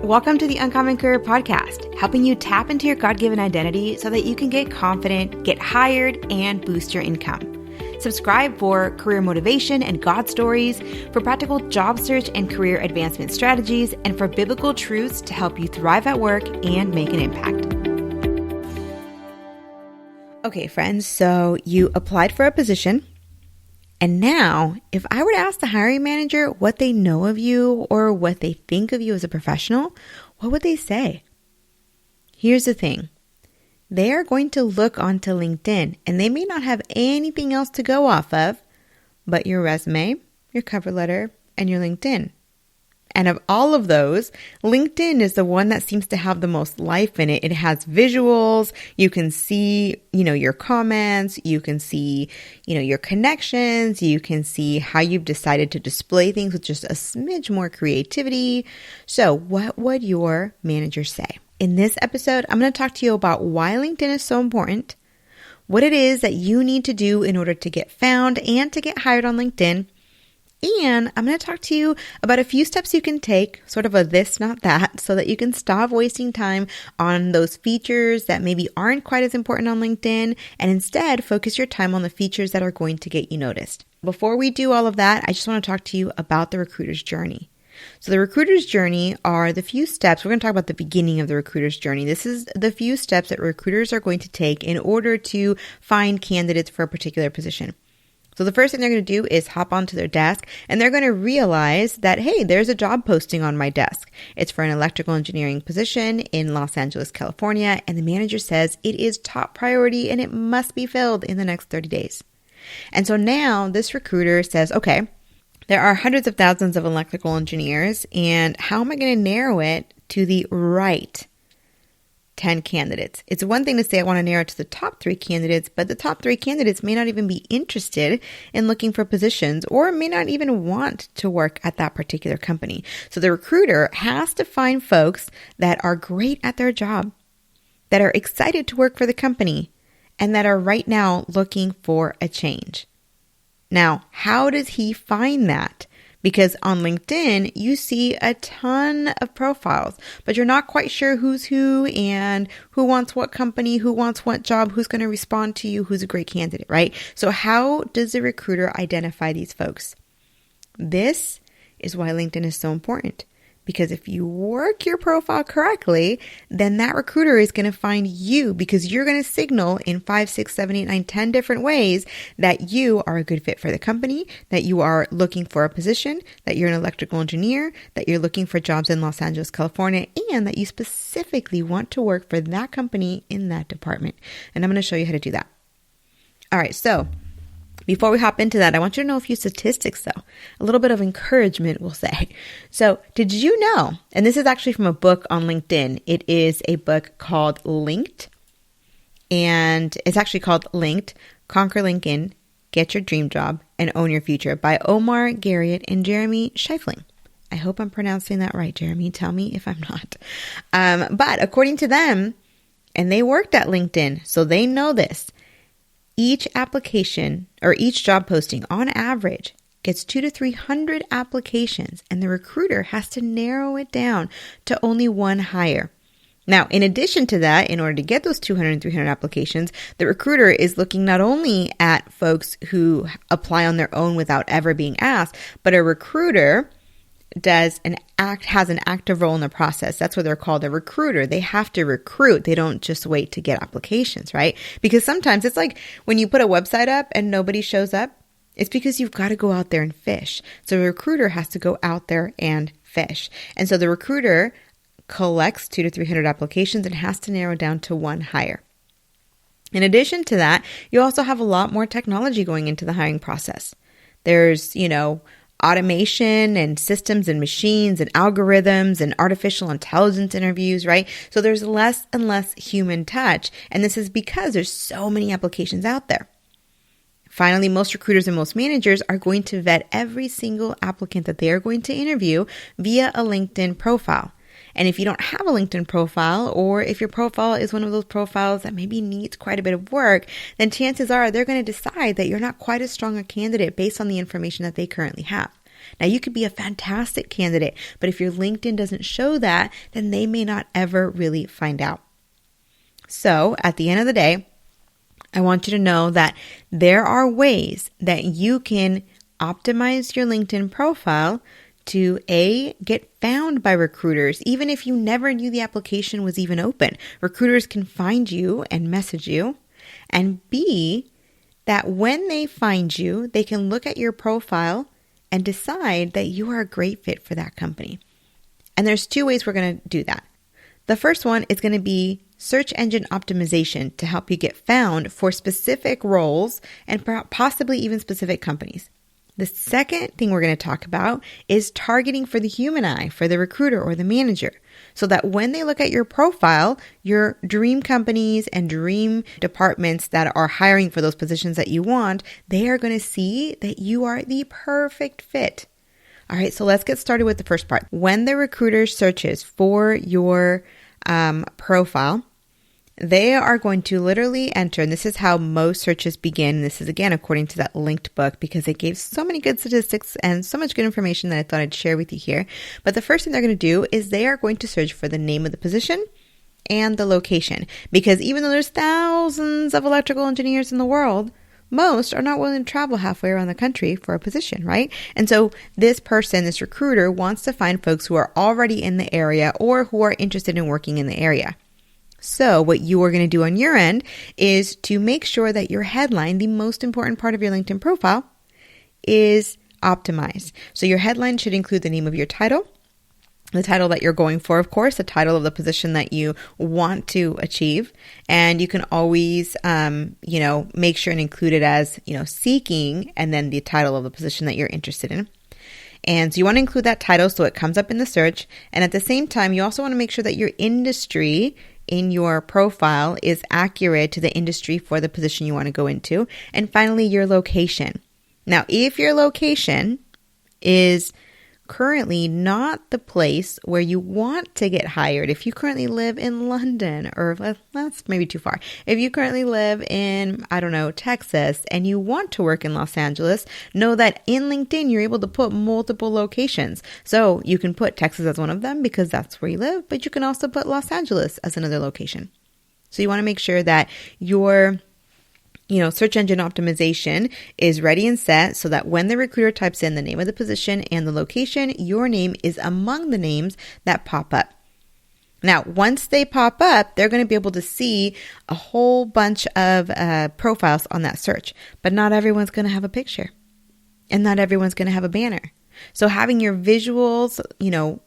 Welcome to the Uncommon Career Podcast, helping you tap into your God-given identity so that you can get confident, get hired, and boost your income. Subscribe for career motivation and God stories, for practical job search and career advancement strategies, and for biblical truths to help you thrive at work and make an impact. Okay, friends, so you applied for a position. And now, if I were to ask the hiring manager what they know of you or what they think of you as a professional, what would they say? Here's the thing. They are going to look onto LinkedIn and they may not have anything else to go off of but your resume, your cover letter, and your LinkedIn. And of all of those, LinkedIn is the one that seems to have the most life in it. It has visuals. You can see, your comments. You can see, your connections. You can see how you've decided to display things with just a smidge more creativity. So what would your manager say? In this episode, I'm going to talk to you about why LinkedIn is so important, what it is that you need to do in order to get found and to get hired on LinkedIn. And I'm going to talk to you about a few steps you can take, sort of a this, not that, so that you can stop wasting time on those features that maybe aren't quite as important on LinkedIn and instead focus your time on the features that are going to get you noticed. Before we do all of that, I just want to talk to you about the recruiter's journey. So the recruiter's journey are the few steps. We're going to talk about the beginning of the recruiter's journey. This is the few steps that recruiters are going to take in order to find candidates for a particular position. So the first thing they're going to do is hop onto their desk and they're going to realize that, hey, there's a job posting on my desk. It's for an electrical engineering position in Los Angeles, California, and the manager says it is top priority and it must be filled in the next 30 days. And so now this recruiter says, okay, there are hundreds of thousands of electrical engineers, and how am I going to narrow it to the right 10 candidates? It's one thing to say I want to narrow it to the top 3 candidates, but the top 3 candidates may not even be interested in looking for positions or may not even want to work at that particular company. So the recruiter has to find folks that are great at their job, that are excited to work for the company, and that are right now looking for a change. Now, how does he find that? Because on LinkedIn, you see a ton of profiles, but you're not quite sure who's who and who wants what company, who wants what job, who's going to respond to you, who's a great candidate, right? So how does the recruiter identify these folks? This is why LinkedIn is so important. Because if you work your profile correctly, then that recruiter is going to find you because you're going to signal in 5, 6, 7, 8, 9, 10 different ways that you are a good fit for the company, that you are looking for a position, that you're an electrical engineer, that you're looking for jobs in Los Angeles, California, and that you specifically want to work for that company in that department. And I'm going to show you how to do that. All right, so before we hop into that, I want you to know a few statistics though. A little bit of encouragement, we'll say. So did you know, and this is actually from a book on LinkedIn. It is a book called Linked. And it's actually called Linked, Conquer LinkedIn, Get Your Dream Job, and Own Your Future by Omar Garriott and Jeremy Scheifling. I hope I'm pronouncing that right, Jeremy. Tell me if I'm not. But according to them, and they worked at LinkedIn, so they know this, each application or each job posting on average gets 200 to 300 applications, and the recruiter has to narrow it down to only one hire. Now, in addition to that, in order to get those 200 and 300 applications, the recruiter is looking not only at folks who apply on their own without ever being asked, but a recruiter has an active role in the process. That's what they're called, a recruiter. They have to recruit. They don't just wait to get applications, right? Because sometimes it's like when you put a website up and nobody shows up, it's because you've got to go out there and fish. So a recruiter has to go out there and fish. And so the recruiter collects 200 to 300 applications and has to narrow down to one hire. In addition to that, you also have a lot more technology going into the hiring process. There's, automation and systems and machines and algorithms and artificial intelligence interviews, right? So there's less and less human touch. And this is because there's so many applications out there. Finally, most recruiters and most managers are going to vet every single applicant that they are going to interview via a LinkedIn profile. And if you don't have a LinkedIn profile, or if your profile is one of those profiles that maybe needs quite a bit of work, then chances are they're going to decide that you're not quite as strong a candidate based on the information that they currently have. Now, you could be a fantastic candidate, but if your LinkedIn doesn't show that, then they may not ever really find out. So at the end of the day, I want you to know that there are ways that you can optimize your LinkedIn profile to get found by recruiters, even if you never knew the application was even open. Recruiters can find you and message you. And B, that when they find you, they can look at your profile and decide that you are a great fit for that company. And there's two ways we're going to do that. The first one is going to be search engine optimization to help you get found for specific roles and possibly even specific companies. The second thing we're going to talk about is targeting for the human eye, for the recruiter or the manager, so that when they look at your profile, your dream companies and dream departments that are hiring for those positions that you want, they are going to see that you are the perfect fit. All right, so let's get started with the first part. When the recruiter searches for your profile, they are going to literally enter, and this is how most searches begin. This is, again, according to that linked book, because it gave so many good statistics and so much good information that I thought I'd share with you here. But the first thing they're going to do is they are going to search for the name of the position and the location. Because even though there's thousands of electrical engineers in the world, most are not willing to travel halfway around the country for a position, right? And so this person, this recruiter, wants to find folks who are already in the area or who are interested in working in the area. So what you are going to do on your end is to make sure that your headline, the most important part of your LinkedIn profile, is optimized. So your headline should include the name of your title, the title that you're going for, of course, the title of the position that you want to achieve. And you can always, make sure and include it as, seeking, and then the title of the position that you're interested in. And so you want to include that title so it comes up in the search. And at the same time, you also want to make sure that your industry in your profile is accurate to the industry for the position you want to go into. And finally, your location. Now, if your location is currently not the place where you want to get hired, if you currently live in London, or that's maybe too far. If you currently live in, Texas, and you want to work in Los Angeles, know that in LinkedIn, you're able to put multiple locations. So you can put Texas as one of them because that's where you live, but you can also put Los Angeles as another location. So you want to make sure that your search engine optimization is ready and set so that when the recruiter types in the name of the position and the location, your name is among the names that pop up. Now, once they pop up, they're going to be able to see a whole bunch of profiles on that search, but not everyone's going to have a picture and not everyone's going to have a banner. So having your visuals,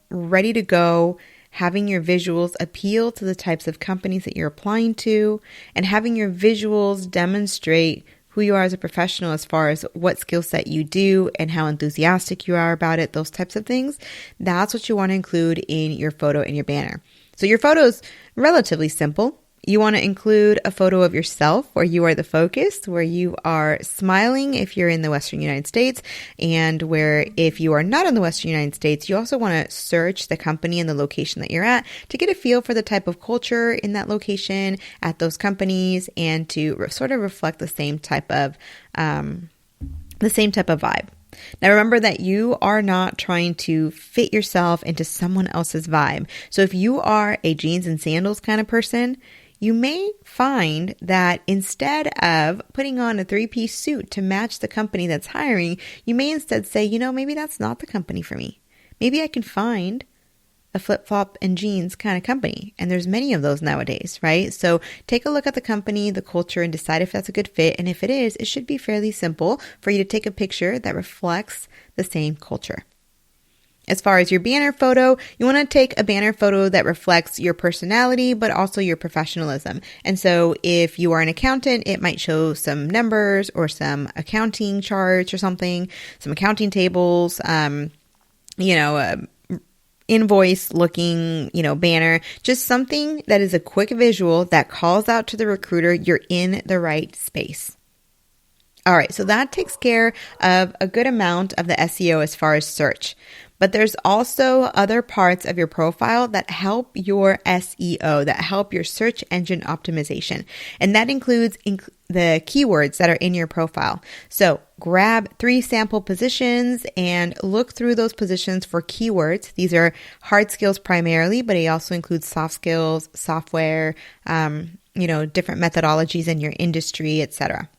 ready to go, having your visuals appeal to the types of companies that you're applying to, and having your visuals demonstrate who you are as a professional as far as what skill set you do and how enthusiastic you are about it, those types of things. That's what you want to include in your photo and your banner. So your photo is relatively simple. You want to include a photo of yourself where you are the focus, where you are smiling if you're in the Western United States, and where if you are not in the Western United States, you also want to search the company and the location that you're at to get a feel for the type of culture in that location at those companies and to sort of reflect the same type of vibe. Now, remember that you are not trying to fit yourself into someone else's vibe. So if you are a jeans and sandals kind of person, you may find that instead of putting on a 3-piece suit to match the company that's hiring, you may instead say, maybe that's not the company for me. Maybe I can find a flip-flop and jeans kind of company. And there's many of those nowadays, right? So take a look at the company, the culture, and decide if that's a good fit. And if it is, it should be fairly simple for you to take a picture that reflects the same culture. As far as your banner photo, you want to take a banner photo that reflects your personality, but also your professionalism. And so if you are an accountant, it might show some numbers or some accounting charts or something, some accounting tables, invoice looking, banner, just something that is a quick visual that calls out to the recruiter, you're in the right space. All right, so that takes care of a good amount of the SEO as far as search. But there's also other parts of your profile that help your SEO, that help your search engine optimization. And that includes the keywords that are in your profile. So grab 3 sample positions and look through those positions for keywords. These are hard skills primarily, but it also includes soft skills, software, different methodologies in your industry, etc.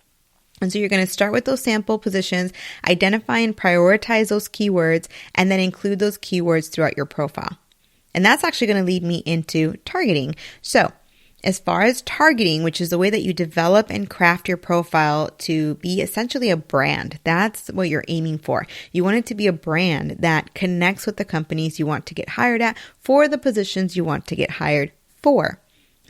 And so you're going to start with those sample positions, identify and prioritize those keywords, and then include those keywords throughout your profile. And that's actually going to lead me into targeting. So as far as targeting, which is the way that you develop and craft your profile to be essentially a brand, that's what you're aiming for. You want it to be a brand that connects with the companies you want to get hired at for the positions you want to get hired for.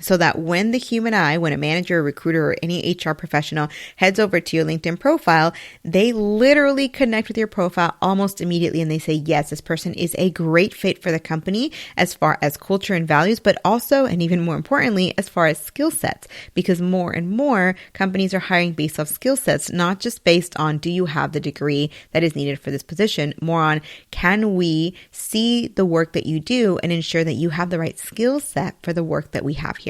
So that when the human eye, when a manager, a recruiter, or any HR professional heads over to your LinkedIn profile, they literally connect with your profile almost immediately and they say, yes, this person is a great fit for the company as far as culture and values, but also, and even more importantly, as far as skill sets, because more and more companies are hiring based off skill sets, not just based on do you have the degree that is needed for this position, more on can we see the work that you do and ensure that you have the right skill set for the work that we have here.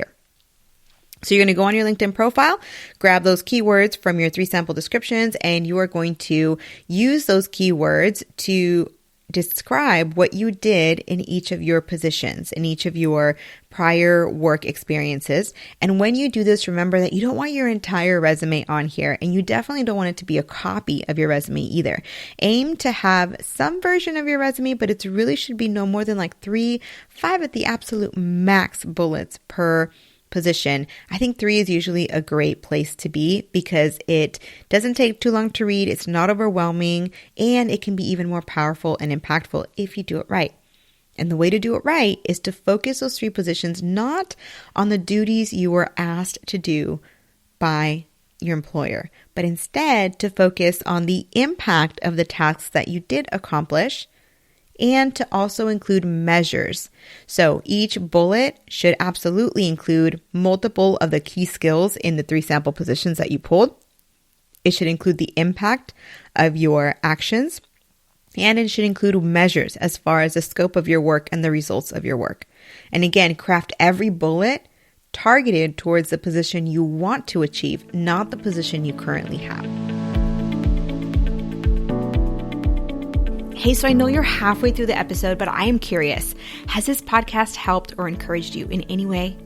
So you're going to go on your LinkedIn profile, grab those keywords from your 3 sample descriptions, and you are going to use those keywords to describe what you did in each of your positions, in each of your prior work experiences. And when you do this, remember that you don't want your entire resume on here, and you definitely don't want it to be a copy of your resume either. Aim to have some version of your resume, but it really should be no more than like 3, 5 at the absolute max bullets per position. I think 3 is usually a great place to be because it doesn't take too long to read, it's not overwhelming, and it can be even more powerful and impactful if you do it right. And the way to do it right is to focus those 3 positions not on the duties you were asked to do by your employer, but instead to focus on the impact of the tasks that you did accomplish, and to also include measures. So each bullet should absolutely include multiple of the key skills in the 3 sample positions that you pulled. It should include the impact of your actions, and it should include measures as far as the scope of your work and the results of your work. And again, craft every bullet targeted towards the position you want to achieve, not the position you currently have. Hey, so I know you're halfway through the episode, but I am curious. Has this podcast helped or encouraged you in any way?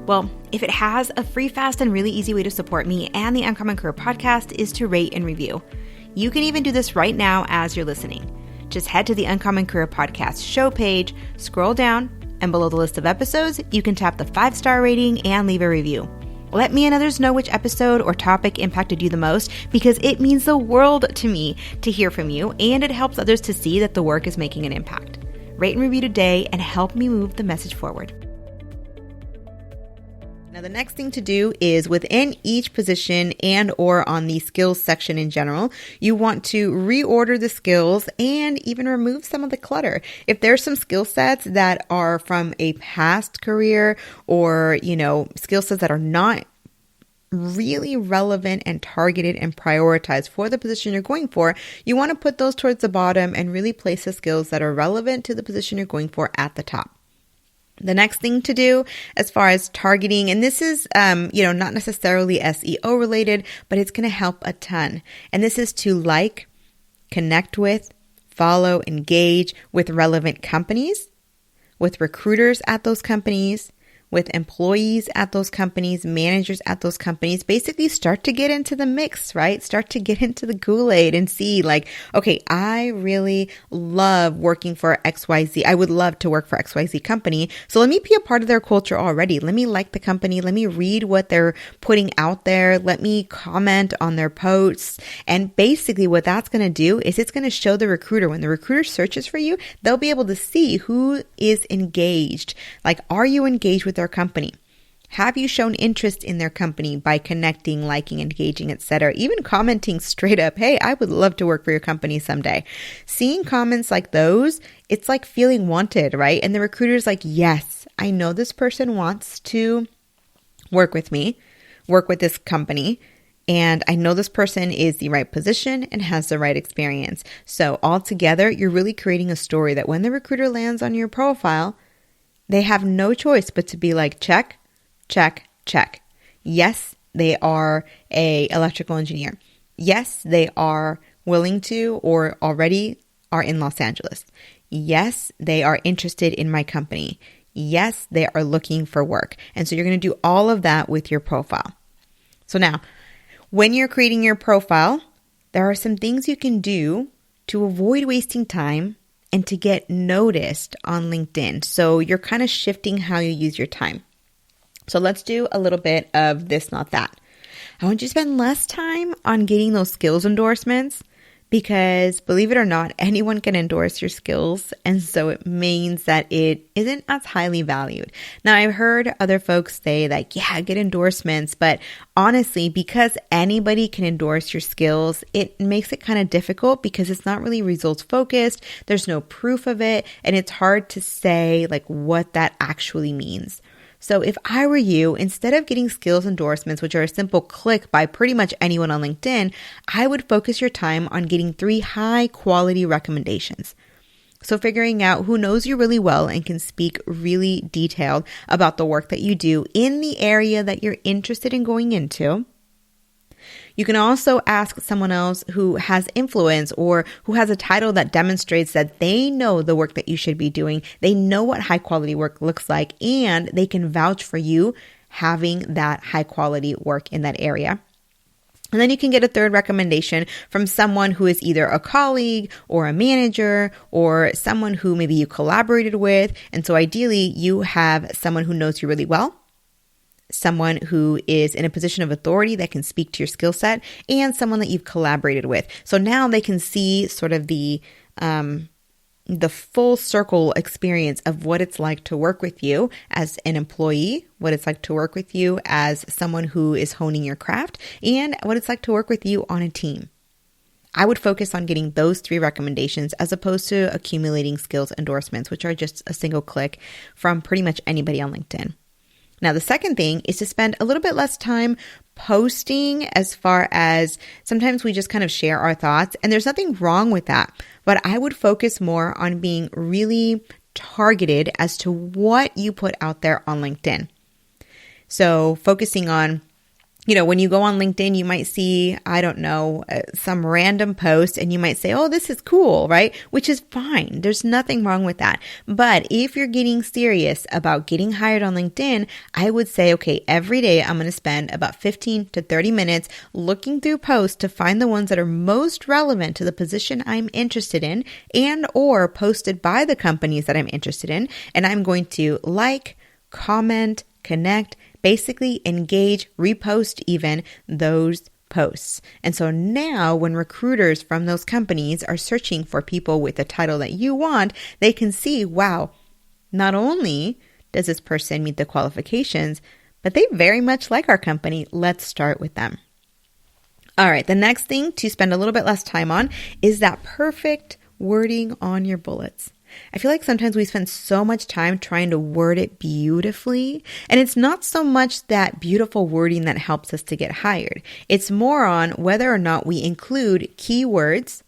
Well, if it has, a free, fast, and really easy way to support me and the Uncommon Career podcast is to rate and review. You can even do this right now as you're listening. Just head to the Uncommon Career podcast show page, scroll down, and below the list of episodes, you can tap the 5-star rating and leave a review. Let me and others know which episode or topic impacted you the most, because it means the world to me to hear from you, and it helps others to see that the work is making an impact. Rate and review today and help me move the message forward. Now, the next thing to do is within each position and or on the skills section in general, you want to reorder the skills and even remove some of the clutter. If there's some skill sets that are from a past career or, skill sets that are not really relevant and targeted and prioritized for the position you're going for, you want to put those towards the bottom and really place the skills that are relevant to the position you're going for at the top. The next thing to do as far as targeting, and this is, not necessarily SEO related, but it's going to help a ton. And this is to connect with, follow, engage with relevant companies, with recruiters at those companies, with employees at those companies, managers at those companies. Basically start to get into the mix, right? Start to get into the Kool-Aid and see okay, I really love working for XYZ. I would love to work for XYZ company. So let me be a part of their culture already. Let me like the company. Let me read what they're putting out there. Let me comment on their posts. And basically what that's going to do is it's going to show the recruiter, when the recruiter searches for you, they'll be able to see who is engaged. Are you engaged with their company? Have you shown interest in their company by connecting, liking, engaging, etc.? Even commenting straight up, hey, I would love to work for your company someday. Seeing comments like those, it's like feeling wanted, right? And the recruiter's like, yes, I know this person wants to work with me, work with this company, and I know this person is the right position and has the right experience. So altogether, you're really creating a story that when the recruiter lands on your profile, they have no choice but to be like, check, check, check. Yes, they are a electrical engineer. Yes, they are willing to or already are in Los Angeles. Yes, they are interested in my company. Yes, they are looking for work. And so you're going to do all of that with your profile. So now, when you're creating your profile, there are some things you can do to avoid wasting time and to get noticed on LinkedIn. So you're kind of shifting how you use your time. So let's do a little bit of this, not that. I want you to spend less time on getting those skills endorsements because, believe it or not, anyone can endorse your skills. And so it means that it isn't as highly valued. Now, I've heard other folks say that, yeah, get endorsements. But honestly, because anybody can endorse your skills, it makes it kind of difficult because it's not really results focused. There's no proof of it. And it's hard to say like what that actually means. So if I were you, instead of getting skills endorsements, which are a simple click by pretty much anyone on LinkedIn, I would focus your time on getting 3 high quality recommendations. So figuring out who knows you really well and can speak really detailed about the work that you do in the area that you're interested in going into. You can also ask someone else who has influence or who has a title that demonstrates that they know the work that you should be doing. They know what high quality work looks like, and they can vouch for you having that high quality work in that area. And then you can get a third recommendation from someone who is either a colleague or a manager or someone who maybe you collaborated with. And so ideally, you have someone who knows you really well, someone who is in a position of authority that can speak to your skill set, and someone that you've collaborated with. So now they can see sort of the full circle experience of what it's like to work with you as an employee, what it's like to work with you as someone who is honing your craft, and what it's like to work with you on a team. I would focus on getting those 3 recommendations as opposed to accumulating skills endorsements, which are just a single click from pretty much anybody on LinkedIn. Now, the second thing is to spend a little bit less time posting, as far as sometimes we just kind of share our thoughts, and there's nothing wrong with that. But I would focus more on being really targeted as to what you put out there on LinkedIn. So focusing on, when you go on LinkedIn, you might see, some random post and you might say, oh, this is cool, right? Which is fine. There's nothing wrong with that. But if you're getting serious about getting hired on LinkedIn, I would say, okay, every day I'm going to spend about 15 to 30 minutes looking through posts to find the ones that are most relevant to the position I'm interested in and or posted by the companies that I'm interested in. And I'm going to like, comment, connect, basically engage, repost even those posts. And so now when recruiters from those companies are searching for people with the title that you want, they can see, wow, not only does this person meet the qualifications, but they very much like our company. Let's start with them. All right, the next thing to spend a little bit less time on is that perfect wording on your bullets. I feel like sometimes we spend so much time trying to word it beautifully, and it's not so much that beautiful wording that helps us to get hired. It's more on whether or not we include keywords,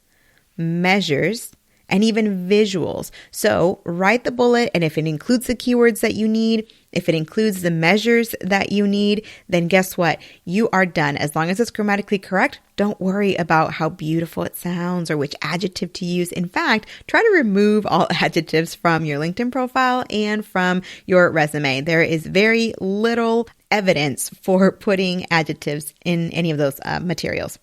measures, and even visuals. So write the bullet, and if it includes the keywords that you need, if it includes the measures that you need, then guess what? You are done. As long as it's grammatically correct, don't worry about how beautiful it sounds or which adjective to use. In fact, try to remove all adjectives from your LinkedIn profile and from your resume. There is very little evidence for putting adjectives in any of those materials.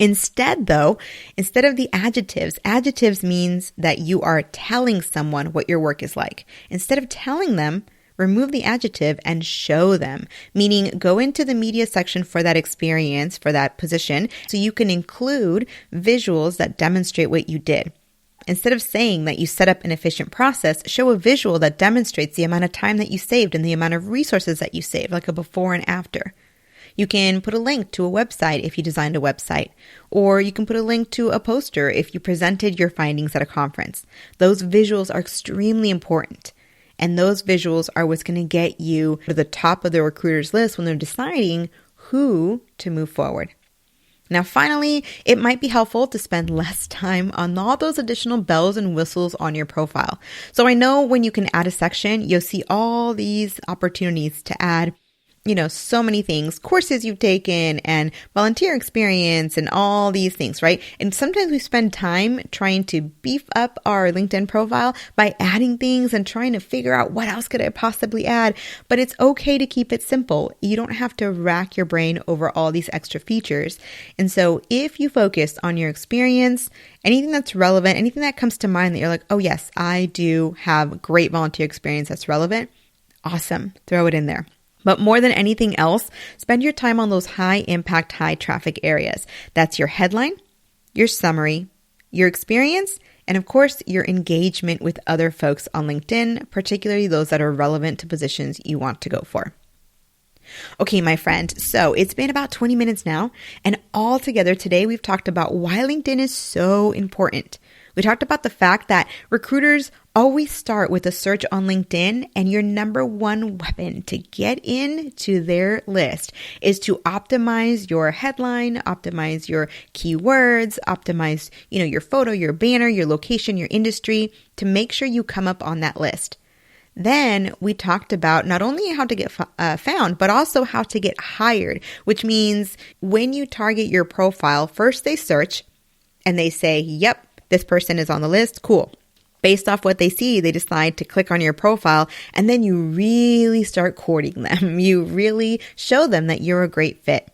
Instead of the adjectives means that you are telling someone what your work is like. Instead of telling them, remove the adjective and show them, meaning go into the media section for that experience, for that position, so you can include visuals that demonstrate what you did. Instead of saying that you set up an efficient process, show a visual that demonstrates the amount of time that you saved and the amount of resources that you saved, like a before and after. You can put a link to a website if you designed a website, or you can put a link to a poster if you presented your findings at a conference. Those visuals are extremely important, and those visuals are what's going to get you to the top of the recruiter's list when they're deciding who to move forward. Now, finally, it might be helpful to spend less time on all those additional bells and whistles on your profile. So I know when you can add a section, you'll see all these opportunities to add so many things, courses you've taken and volunteer experience and all these things, right? And sometimes we spend time trying to beef up our LinkedIn profile by adding things and trying to figure out what else could I possibly add. But it's okay to keep it simple. You don't have to rack your brain over all these extra features. And so if you focus on your experience, anything that's relevant, anything that comes to mind that you're like, oh yes, I do have great volunteer experience that's relevant, awesome, throw it in there. But more than anything else, spend your time on those high impact, high traffic areas. That's your headline, your summary, your experience, and of course, your engagement with other folks on LinkedIn, particularly those that are relevant to positions you want to go for. Okay, my friend, so it's been about 20 minutes now, and all together today we've talked about why LinkedIn is so important. We talked about the fact that recruiters always start with a search on LinkedIn, and your number one weapon to get into their list is to optimize your headline, optimize your keywords, optimize, your photo, your banner, your location, your industry to make sure you come up on that list. Then we talked about not only how to get found, but also how to get hired, which means when you target your profile, first they search and they say, yep, this person is on the list. Cool. Based off what they see, they decide to click on your profile, and then you really start courting them. You really show them that you're a great fit.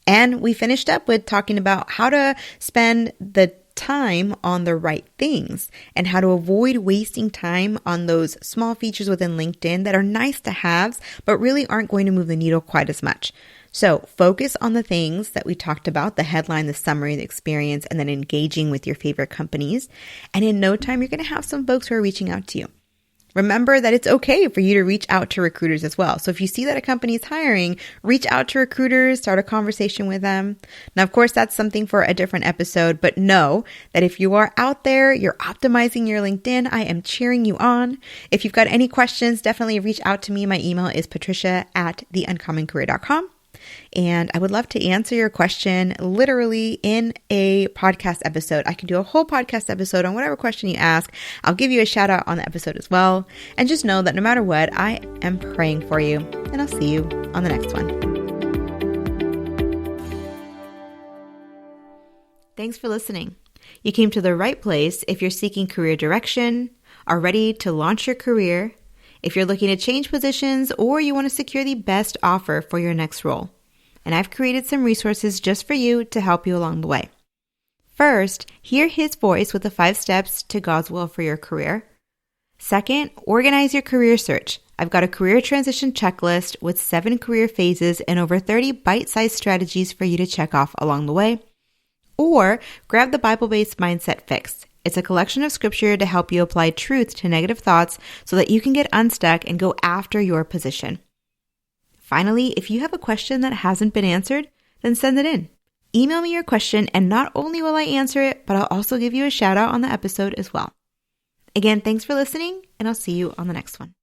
And we finished up with talking about how to spend the time on the right things and how to avoid wasting time on those small features within LinkedIn that are nice to haves, but really aren't going to move the needle quite as much. So focus on the things that we talked about, the headline, the summary, the experience, and then engaging with your favorite companies. And in no time, you're going to have some folks who are reaching out to you. Remember that it's okay for you to reach out to recruiters as well. So if you see that a company is hiring, reach out to recruiters, start a conversation with them. Now, of course, that's something for a different episode, but know that if you are out there, you're optimizing your LinkedIn, I am cheering you on. If you've got any questions, definitely reach out to me. My email is patricia@theuncommoncareer.com. And I would love to answer your question literally in a podcast episode. I can do a whole podcast episode on whatever question you ask. I'll give you a shout out on the episode as well. And just know that no matter what, I am praying for you. And I'll see you on the next one. Thanks for listening. You came to the right place if you're seeking career direction, are ready to launch your career, if you're looking to change positions, or you want to secure the best offer for your next role. And I've created some resources just for you to help you along the way. First, hear his voice with the 5 steps to God's will for your career. Second, organize your career search. I've got a career transition checklist with 7 career phases and over 30 bite-sized strategies for you to check off along the way. Or grab the Bible-based Mindset Fix. It's a collection of scripture to help you apply truth to negative thoughts so that you can get unstuck and go after your position. Finally, if you have a question that hasn't been answered, then send it in. Email me your question, and not only will I answer it, but I'll also give you a shout out on the episode as well. Again, thanks for listening, and I'll see you on the next one.